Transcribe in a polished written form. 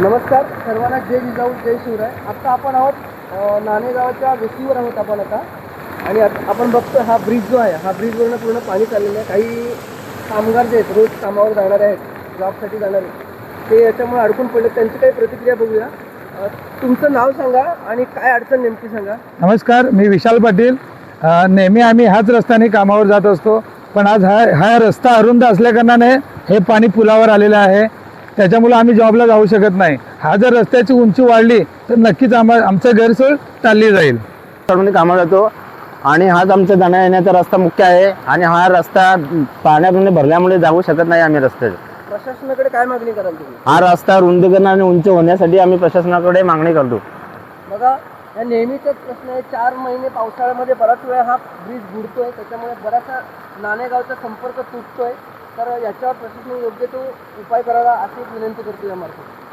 नमस्कार सर्वांना, जय जिजाऊ जय शिवराय. आता आपण आहोत नाणेगावच्या वेशीवर आहोत आपण आता. आणि आपण बघतो हा ब्रिज जो आहे, हा ब्रिजवरनं पूर्ण पाणी चाललेलं आहे. काही कामगार जे आहेत, रोज कामावर जाणारे आहेत, जॉबसाठी जाणारे, ते याच्यामुळे अडकून पडले. त्यांची काही प्रतिक्रिया बघूया. तुमचं नाव सांगा आणि काय अडचण नेमकी सांगा. नमस्कार, मी विशाल पाटील. नेहमी आम्ही ह्याच रस्त्याने कामावर जात असतो, पण आज हा रस्ता अरुंद असल्याकारणाने हे पाणी पुलावर आलेलं आहे. त्याच्यामुळे आम्ही जॉबला जाऊ शकत नाही. हा जर रस्त्याची उंची वाढली तर नक्कीच आमचं गैरसोय चालली जाईल. मी कामावर जातो आणि हाच आमचा जाण्या येण्याचा रस्ता मुख्य आहे आणि हा रस्ता पाण्यातून भरल्यामुळे जाऊ शकत नाही आम्ही रस्त्यावर. प्रशासनाकडे काय मागणी कराल तुम्ही? हा रस्ता रुंदीकरण आणि उंच होण्यासाठी आम्ही प्रशासनाकडे मागणी करतो. बघा, या नेहमीचाच प्रश्न आहे. 4 महिने पावसाळ्यामध्ये बराच वेळा हा ब्रिज बुडतोय, त्याच्यामुळे बराचसा नाणेगावचा संपर्क तुटतोय. तर याच्यावर प्रशासनाने योग्य तो उपाय करावा अशी विनंती करतो या मार्फत.